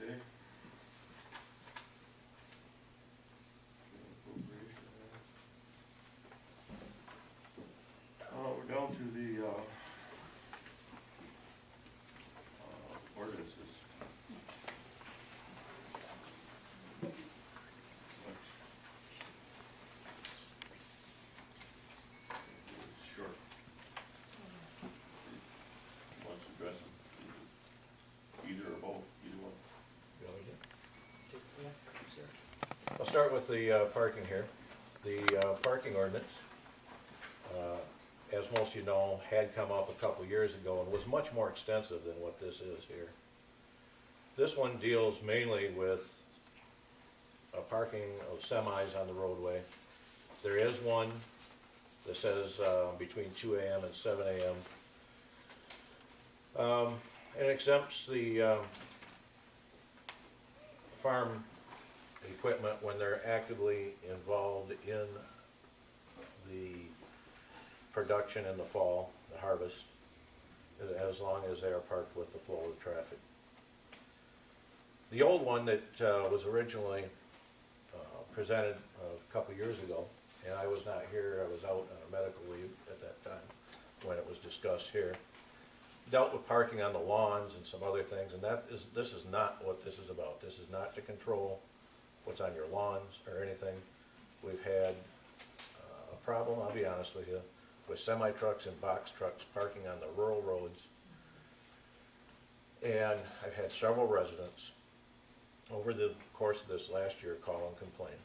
Okay. Appropriations. start with the parking here. The parking ordinance, as most of you know, had come up a couple years ago and was much more extensive than what this is here. This one deals mainly with parking of semis on the roadway. There is one that says between 2 a.m. and 7 a.m. It exempts the farm equipment when they're actively involved in the production in the fall, the harvest, as long as they are parked with the flow of traffic. The old one that was originally presented a couple years ago, and I was not here, I was out on a medical leave at that time when it was discussed here, dealt with parking on the lawns and some other things, and this is not what this is about. This is not to control what's on your lawns or anything. We've had a problem, I'll be honest with you, with semi-trucks and box trucks parking on the rural roads. And I've had several residents over the course of this last year call and complain.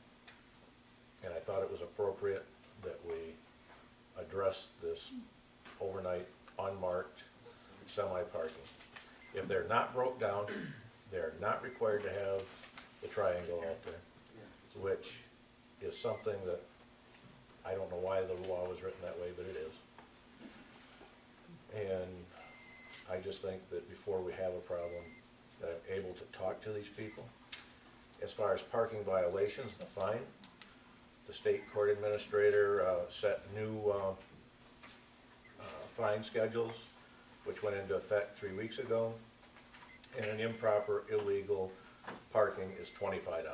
And I thought it was appropriate that we address this overnight unmarked semi-parking. If they're not broke down, they're not required to have the triangle out there, which is something that I don't know why the law was written that way, but it is. And I just think that before we have a problem, that I'm able to talk to these people. As far as parking violations, the fine, the state court administrator set new fine schedules, which went into effect 3 weeks ago, and an improper illegal parking is $25.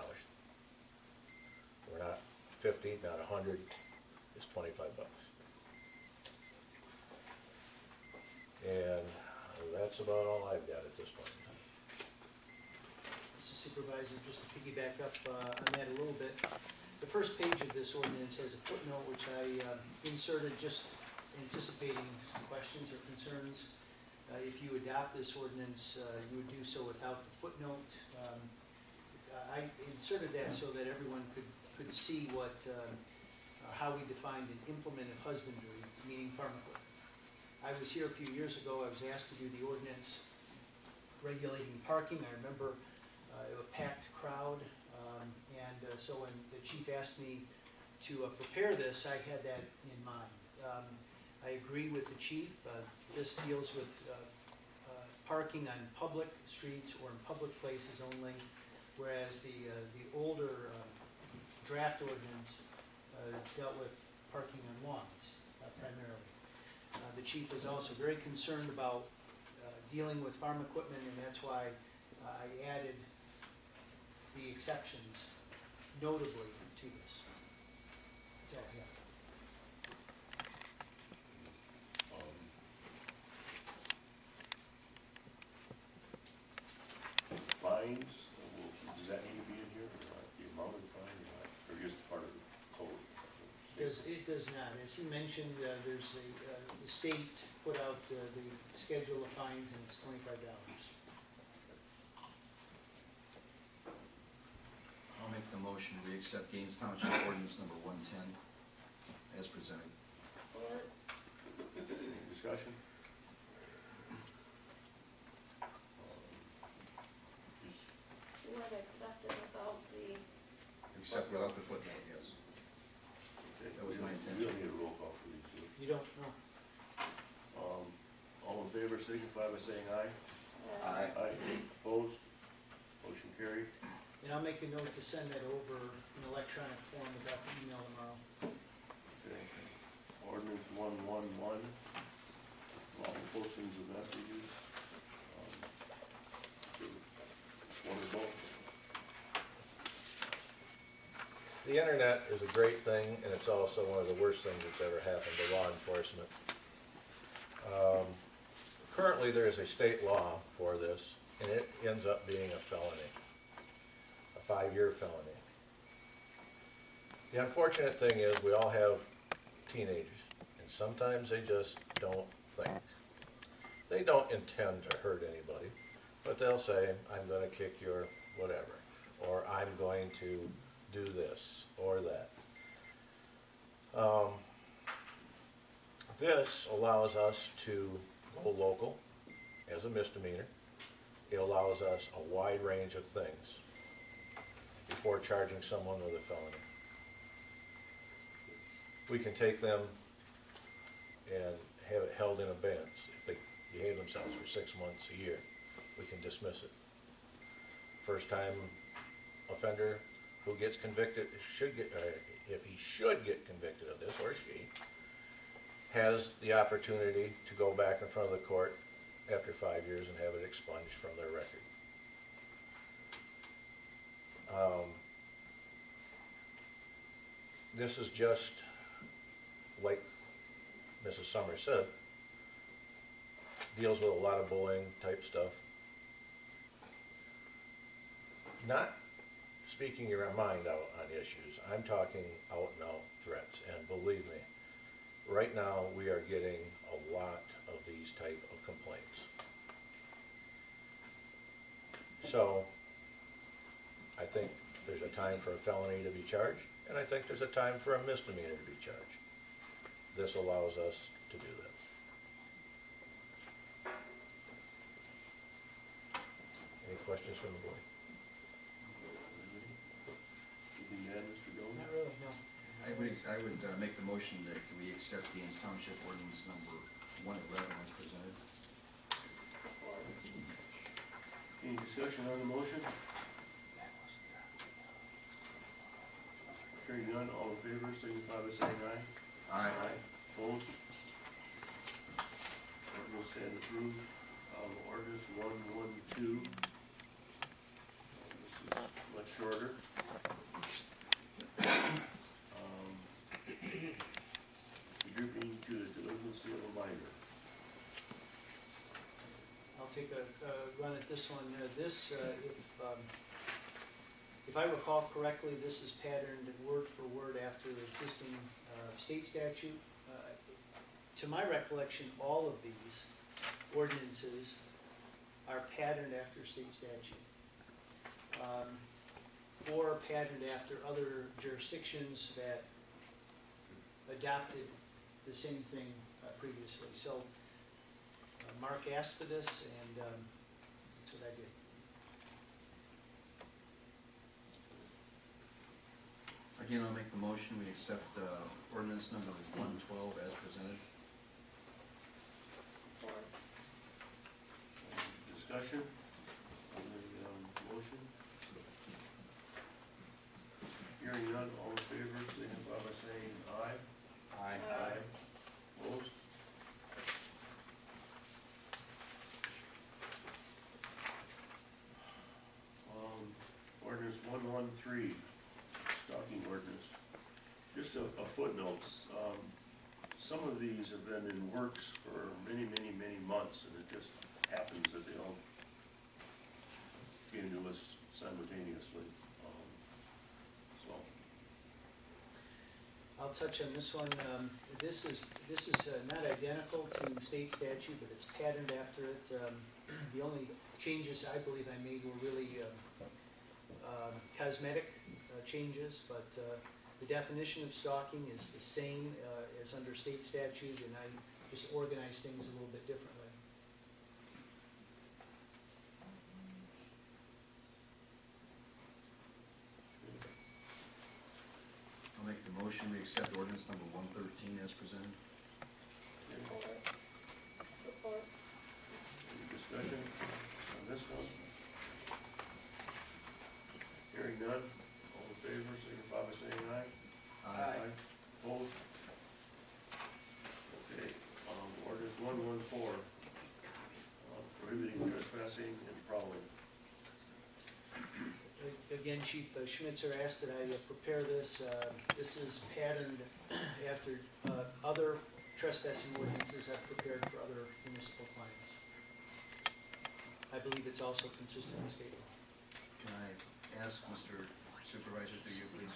We're not 50, not 100, it's 25 bucks. And that's about all I've got at this point in time. Mr. Supervisor, just to piggyback up on that a little bit, the first page of this ordinance has a footnote which I inserted just anticipating some questions or concerns. If you adopt this ordinance, you would do so without the footnote. I inserted that so that everyone could see what, how we defined an implement of husbandry, meaning farm equipment. I was here a few years ago. I was asked to do the ordinance regulating parking. I remember a packed crowd, and so when the chief asked me to prepare this, I had that in mind. I agree with the chief. This deals with parking on public streets or in public places only, whereas the older draft ordinance dealt with parking on lawns primarily. The chief was also very concerned about dealing with farm equipment, and that's why I added the exceptions notably to this. So, yeah. Fines, does that need to be in here, or not? The amount of the fine, or not? Or just part of the code? It does not. As he mentioned, there's the state put out the schedule of fines, and it's $25. I'll make the motion, we accept Gaines Township ordinance number 110 as presented. Any discussion? You want to accept it without the, Except without the footnote, yes. That was my intention. We don't need a roll call for these two. You don't know. All in favor, signify by saying aye. Aye. Aye. Opposed? Motion carried. And I'll make a note to send that over in electronic form without the email tomorrow. Okay. Ordinance 111, lawful postings of messages. One or both? The internet is a great thing, and it's also one of the worst things that's ever happened to law enforcement. Currently, there is a state law for this, and it ends up being a felony, a 5-year felony. The unfortunate thing is we all have teenagers, and sometimes they just don't think. They don't intend to hurt anybody, but they'll say, I'm going to kick your whatever, or I'm going to do this or that. This allows us to go local as a misdemeanor. It allows us a wide range of things before charging someone with a felony. We can take them and have it held in abeyance. If they behave themselves for 6 months, a year, we can dismiss it. First time offender who gets convicted should get, if he should get convicted of this, or she, has the opportunity to go back in front of the court after 5 years and have it expunged from their record. This is just, like Mrs. Summers said, deals with a lot of bullying type stuff. Not speaking your mind out on issues, I'm talking out and out threats, and believe me, right now we are getting a lot of these type of complaints. So, I think there's a time for a felony to be charged, and I think there's a time for a misdemeanor to be charged. This allows us to do that. Any questions from the board? Anything to add, Mr. Goldman? Not really, no. I would make the motion that we accept Gaines Township ordinance number 111 as presented. Any discussion on the motion? Hearing none, all in favor, signify by saying aye. Aye. Opposed? Ordinance stand approved. Ordinance 112. This is much shorter. Contributing to the delinquency of a minor. I'll take a run at this one. If I recall correctly, this is patterned word for word after the existing state statute. To my recollection, all of these ordinances are patterned after state statute, or patterned after other jurisdictions that adopted the same thing previously. So Mark asked for this, and that's what I did. Again, I'll make the motion, we accept ordinance number 112 as presented. Support. Discussion on the motion? Hearing none, all in favor, signify by saying aye. Aye. Opposed? Ordinance 113, stalking ordinance. Just a footnote. Some of these have been in works for many months, and it just happens that they all came to us simultaneously. So. I'll touch on this one. This is not identical to state statute, but it's patterned after it. The only changes I believe I made were really cosmetic changes, but the definition of stalking is the same as under state statute, and I just organized things a little bit differently. I'll make the motion, we accept ordinance number 113 as presented. Support. Any discussion on this one? Hearing none, all in favor, signify by saying aye. Aye. Opposed? Okay, ordinance 114, prohibiting trespassing and prowling. Again, Chief Schmitzer asked that I prepare this. This is patterned after other trespassing ordinances I've prepared for other municipal clients. I believe it's also consistent with state law. Can I ask Mr. Supervisor through you, please?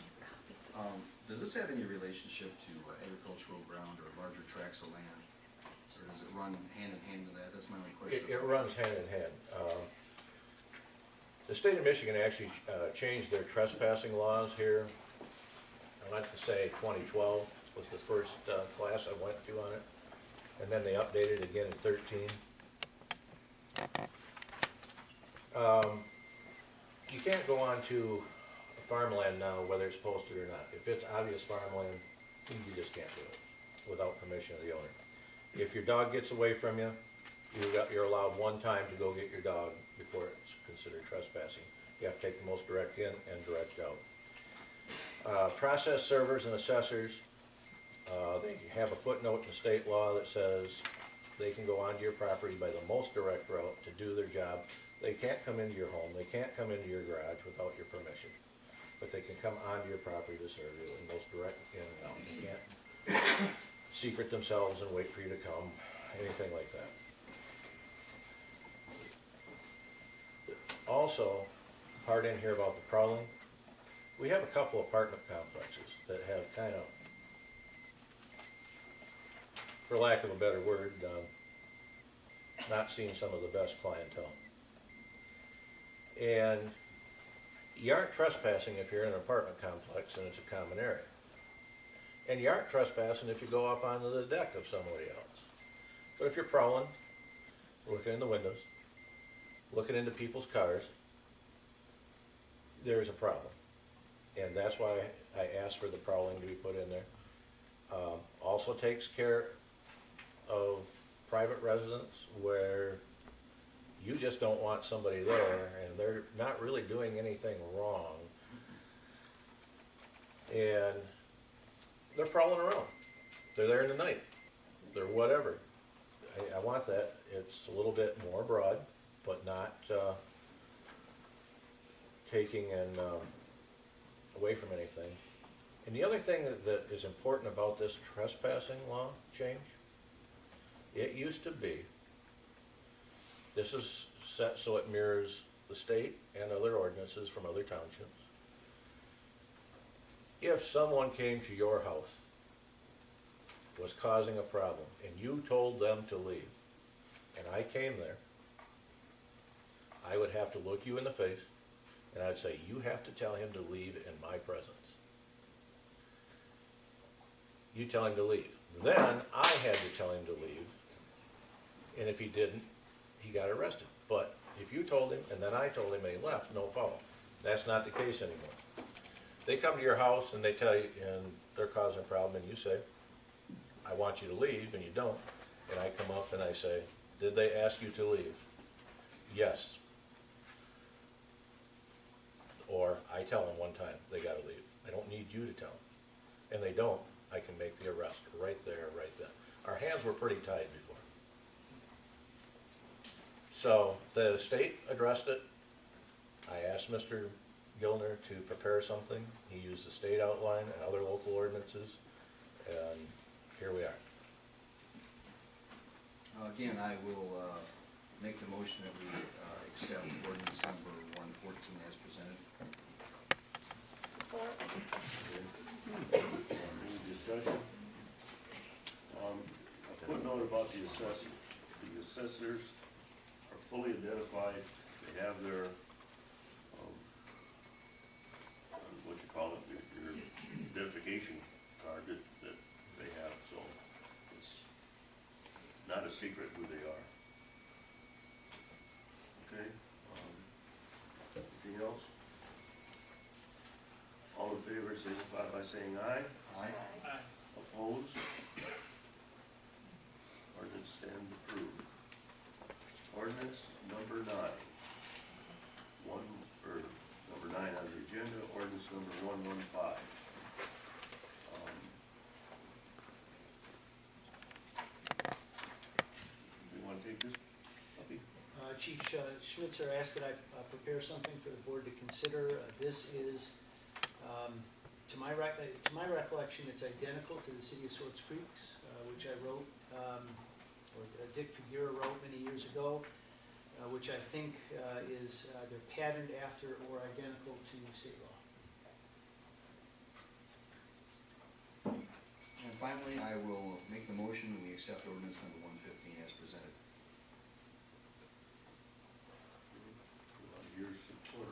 Does this have any relationship to agricultural ground or larger tracts of land? Or does it run hand in hand to that? That's my only question. It runs hand in hand. The state of Michigan actually changed their trespassing laws here. I want to say 2012 was the first class I went to on it. And then they updated again in 13. You can't go onto a farmland now whether it's posted or not. If it's obvious farmland, you just can't do it without permission of the owner. If your dog gets away from you, you're allowed one time to go get your dog before it's considered trespassing. You have to take the most direct in and direct out. Process servers and assessors, they have a footnote in the state law that says they can go onto your property by the most direct route to do their job. They can't come into your home, they can't come into your garage without your permission, but they can come onto your property to serve you in most direct in and out. They can't secret themselves and wait for you to come, anything like that. Also, part in here about the prowling, we have a couple apartment complexes that have kind of, for lack of a better word, not seen some of the best clientele. And you aren't trespassing if you're in an apartment complex and it's a common area. And you aren't trespassing if you go up onto the deck of somebody else. But if you're prowling, looking in the windows, looking into people's cars, there's a problem. And that's why I asked for the prowling to be put in there. Also takes care of private residents where you just don't want somebody there and they're not really doing anything wrong. And they're prowling around. They're there in the night. They're whatever. I want that. It's a little bit more broad, but not taking and away from anything. And the other thing that is important about this trespassing law change, it used to be, this is set so it mirrors the state and other ordinances from other townships. If someone came to your house, was causing a problem, and you told them to leave, and I came there, I would have to look you in the face, and I'd say, you have to tell him to leave in my presence. You tell him to leave. Then I had to tell him to leave, and if he didn't, he got arrested. But if you told him, and then I told him, and he left, no foul. That's not the case anymore. They come to your house and they tell you, and they're causing a problem, and you say, I want you to leave, and you don't. And I come up and I say, did they ask you to leave? Yes. Or I tell them one time, they gotta leave. I don't need you to tell them. And they don't, I can make the arrest right there, right then. Our hands were pretty tied before. So the state addressed it. I asked Mr. Gilner to prepare something. He used the state outline and other local ordinances, and here we are. Again, I will make the motion that we accept ordinance number 114 as presented. Any discussion? A footnote about the assessors. The assessors are fully identified. They have their, what you call it, your identification card that they have, so it's not a secret who they are. Okay, anything else? All in favor, signify by saying aye. Aye. Opposed? Ordinance stands approved. Ordinance number 9. Number 9 on the agenda, ordinance number 115. Do you want to take this, Puppy? Chief Schmitzer asked that I prepare something for the board to consider. This is, to my recollection, it's identical to the City of Swartz Creek's, which I wrote, or Dick Figura wrote many years ago, which I think is either patterned after or identical to state law. And finally, I will make the motion that we accept ordinance number 115 as presented. Your support.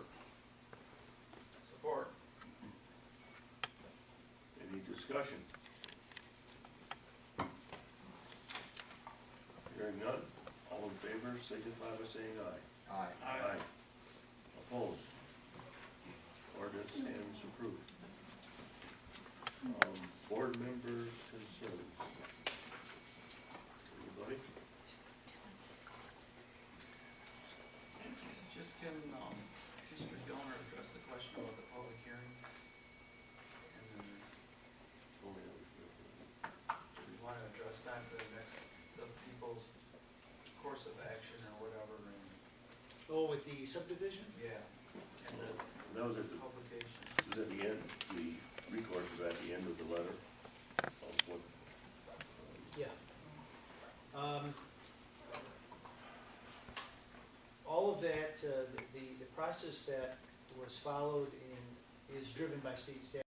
Discussion. Hearing none, all in favor signify by saying aye. Aye. Opposed? Ordinance stands approved. Board members' concerns. Anybody? Just can, Mr. Gilmer address the question about the public hearing? And then, Oh, yeah, do we want to address that for the next, the people's course of action or whatever, and, Oh, with the subdivision? yeah, and the that was at the, publication. it was at the end, the recourse was at the end of the letter of what, Yeah. All of that, the process that was followed in, is driven by state statute.